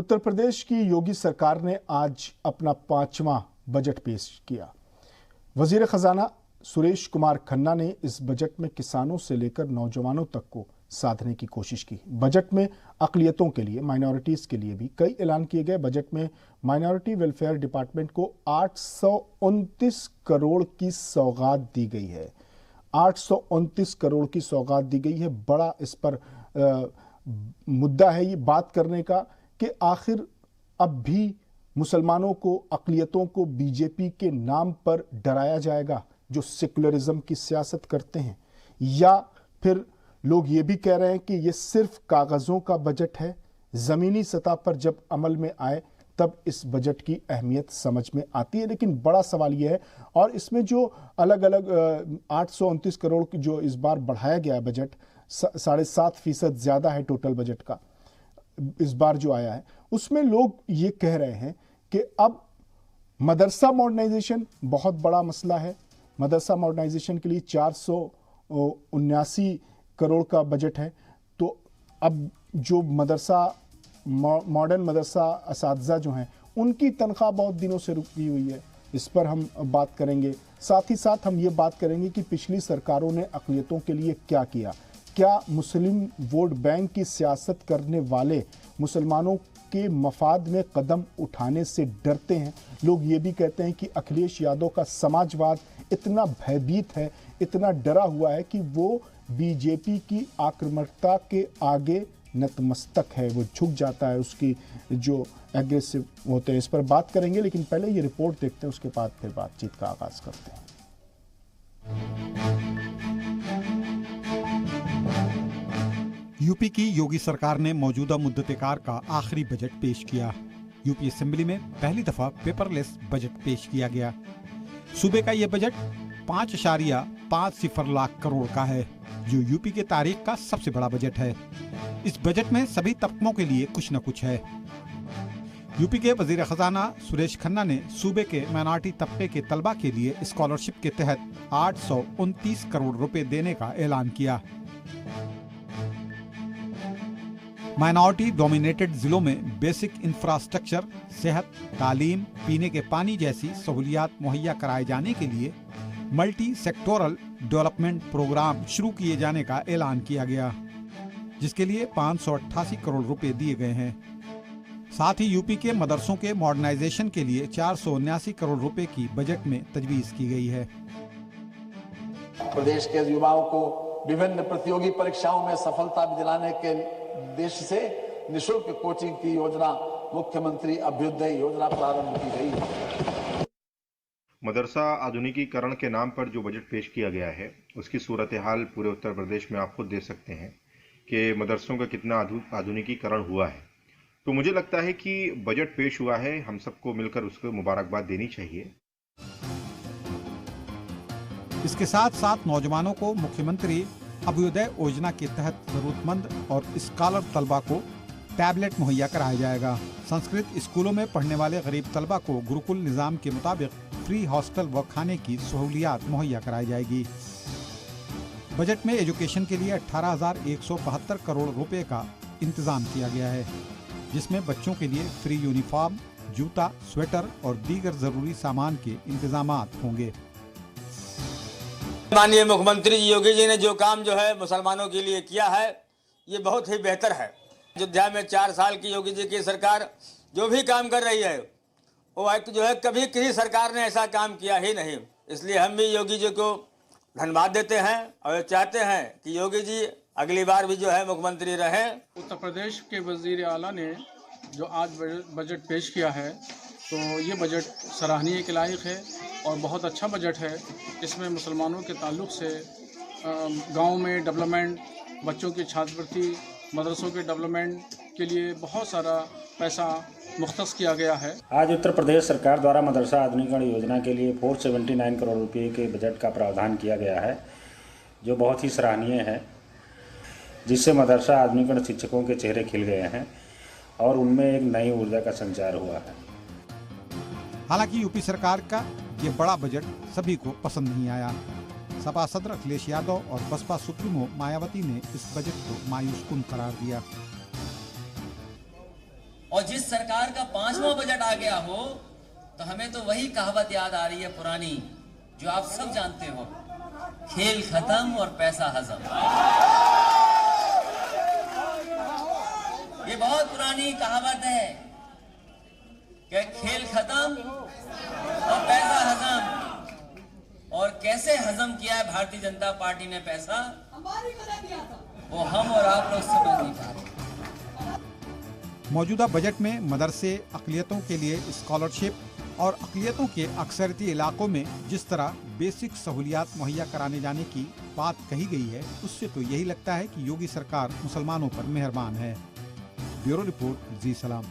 उत्तर प्रदेश की योगी सरकार ने आज अपना 5वां बजट पेश किया। वजीर खजाना सुरेश कुमार खन्ना ने इस बजट में किसानों से लेकर नौजवानों तक को साधने की कोशिश की। बजट में अक़लियतों के लिए, माइनॉरिटीज़ के लिए भी कई ऐलान किए गए। बजट में माइनॉरिटी वेलफेयर डिपार्टमेंट को 829 करोड़ की सौगात दी गई है। 829 करोड़ की सौगात दी गई है। बड़ा इस पर मुद्दा है ये बात करने का कि आखिर अब भी मुसलमानों को, अक़लियतों को बीजेपी के नाम पर डराया जाएगा जो सेकुलरिज्म की सियासत करते हैं, या फिर लोग ये भी कह रहे हैं कि ये सिर्फ कागज़ों का बजट है, ज़मीनी सतह पर जब अमल में आए तब इस बजट की अहमियत समझ में आती है। लेकिन बड़ा सवाल यह है, और इसमें जो अलग अलग 829 करोड़ की जो इस बार बढ़ाया गया है बजट, 7.5% ज़्यादा है टोटल बजट का इस बार जो आया है, उसमें लोग ये कह रहे हैं कि अब मदरसा मॉडर्नाइजेशन बहुत बड़ा मसला है। मदरसा मॉडर्नाइजेशन के लिए 479 करोड़ का बजट है। तो अब जो मॉडर्न मदरसा असातिज़ा जो हैं उनकी तनख्वाह बहुत दिनों से रुकी हुई है, इस पर हम बात करेंगे। साथ ही साथ हम ये बात करेंगे कि पिछली सरकारों ने अक़लियतों के लिए क्या किया। क्या मुस्लिम वोट बैंक की सियासत करने वाले मुसलमानों के मफाद में कदम उठाने से डरते हैं? लोग ये भी कहते हैं कि अखिलेश यादव का समाजवाद इतना भयभीत है, इतना डरा हुआ है कि वो बीजेपी की आक्रामकता के आगे नतमस्तक है, वो झुक जाता है, उसकी जो एग्रेसिव होते हैं। इस पर बात करेंगे, लेकिन पहले ये रिपोर्ट देखते हैं, उसके बाद फिर बातचीत का आगाज करते हैं। यूपी की योगी सरकार ने मौजूदा मुद्दतेकार का आखिरी बजट पेश किया। यूपी असेंबली में पहली दफा पेपरलेस बजट पेश किया गया। सूबे का यह बजट 5.50 लाख करोड़ का है, जो यूपी के तारीख का सबसे बड़ा बजट है। इस बजट में सभी तबकों के लिए कुछ न कुछ है। यूपी के वजीर खजाना सुरेश खन्ना ने सूबे के माइनॉरिटी तबके के तलबा के लिए स्कॉलरशिप के तहत 829 करोड़ रुपए देने का ऐलान किया। माइनॉरिटी डोमिनेटेड जिलों में बेसिक इंफ्रास्ट्रक्चर, सेहत, तालीम, पीने के पानी जैसी सहूलियात मुहैया कराए जाने के लिए मल्टी सेक्टोरल डेवलपमेंट प्रोग्राम शुरू किए जाने का ऐलान किया गया, जिसके लिए 588 करोड़ रुपए दिए गए हैं। साथ ही यूपी के मदरसों के मॉडर्नाइजेशन के लिए 479 करोड़ रुपए की बजट में तजवीज की गई है। प्रदेश के युवाओं को विभिन्न प्रतियोगी परीक्षाओं में सफलता दिलाने के उद्देश्य से निःशुल्क कोचिंग की योजना, मुख्यमंत्री अभ्युदय योजना प्रारंभ की गई है। मदरसा आधुनिकीकरण के नाम पर जो बजट पेश किया गया है, उसकी सूरत हाल पूरे उत्तर प्रदेश में आप खुद देख सकते हैं कि मदरसों का कितना आधुनिकीकरण हुआ है। तो मुझे लगता है कि बजट पेश हुआ है, हम सबको मिलकर उसको मुबारकबाद देनी चाहिए। इसके साथ साथ नौजवानों को मुख्यमंत्री अभ्युदय योजना के तहत जरूरतमंद और स्कॉलर तलबा को टैबलेट मुहैया कराया जाएगा। संस्कृत स्कूलों में पढ़ने वाले गरीब तलबा को गुरुकुल निजाम के मुताबिक फ्री हॉस्टल व खाने की सहूलियात मुहैया कराई जाएगी। बजट में एजुकेशन के लिए 18,172 करोड़ रुपए का इंतजाम किया गया है, जिसमें बच्चों के लिए फ्री यूनिफॉर्म, जूता, स्वेटर और दीगर जरूरी सामान के इंतजामात होंगे। माननीय मुख्यमंत्री योगी जी ने जो काम जो है मुसलमानों के लिए किया है, ये बहुत ही बेहतर है। अयोध्या में 4 साल की योगी जी की सरकार जो भी काम कर रही है, वो जो है कभी किसी सरकार ने ऐसा काम किया ही नहीं। इसलिए हम भी योगी जी को धन्यवाद देते हैं और चाहते हैं कि योगी जी अगली बार भी जो है मुख्यमंत्री रहें। उत्तर प्रदेश के वजीर आला ने जो आज बजट पेश किया है, तो ये बजट सराहनीय के लायक है और बहुत अच्छा बजट है। इसमें मुसलमानों के ताल्लुक से गांव में डेवलपमेंट, बच्चों की छात्रवृत्ति, मदरसों के डेवलपमेंट के लिए बहुत सारा पैसा मुख्तस किया गया है। आज उत्तर प्रदेश सरकार द्वारा मदरसा आधुनिकीकरण योजना के लिए 479 करोड़ रुपए के बजट का प्रावधान किया गया है, जो बहुत ही सराहनीय है, जिससे मदरसा आधुनिकीकरण शिक्षकों के चेहरे खिल गए हैं और उनमें एक नई ऊर्जा का संचार हुआ है। हालांकि यूपी सरकार का ये बड़ा बजट सभी को पसंद नहीं आया। सपा सदर अखिलेश यादव और बसपा सुप्रीमो मायावती ने इस बजट को मायूस कुन करार दिया। और जिस सरकार का 5वां बजट आ गया हो तो हमें तो वही कहावत याद आ रही है पुरानी, जो आप सब जानते हो, खेल खत्म और पैसा हजम। ये बहुत पुरानी कहावत है कि खेल खत्म और पैसा हजम। और कैसे हजम किया है भारतीय जनता पार्टी ने पैसा, वो हम और आप लोग समझ नहीं पा रहे। मौजूदा बजट में मदरसे, अक़लियतों के लिए स्कॉलरशिप और अक़लियतों के अक्सरती इलाकों में जिस तरह बेसिक सहूलियात मुहैया कराने जाने की बात कही गई है, उससे तो यही लगता है कि योगी सरकार मुसलमानों पर मेहरबान है। ब्यूरो रिपोर्ट, जी सलाम।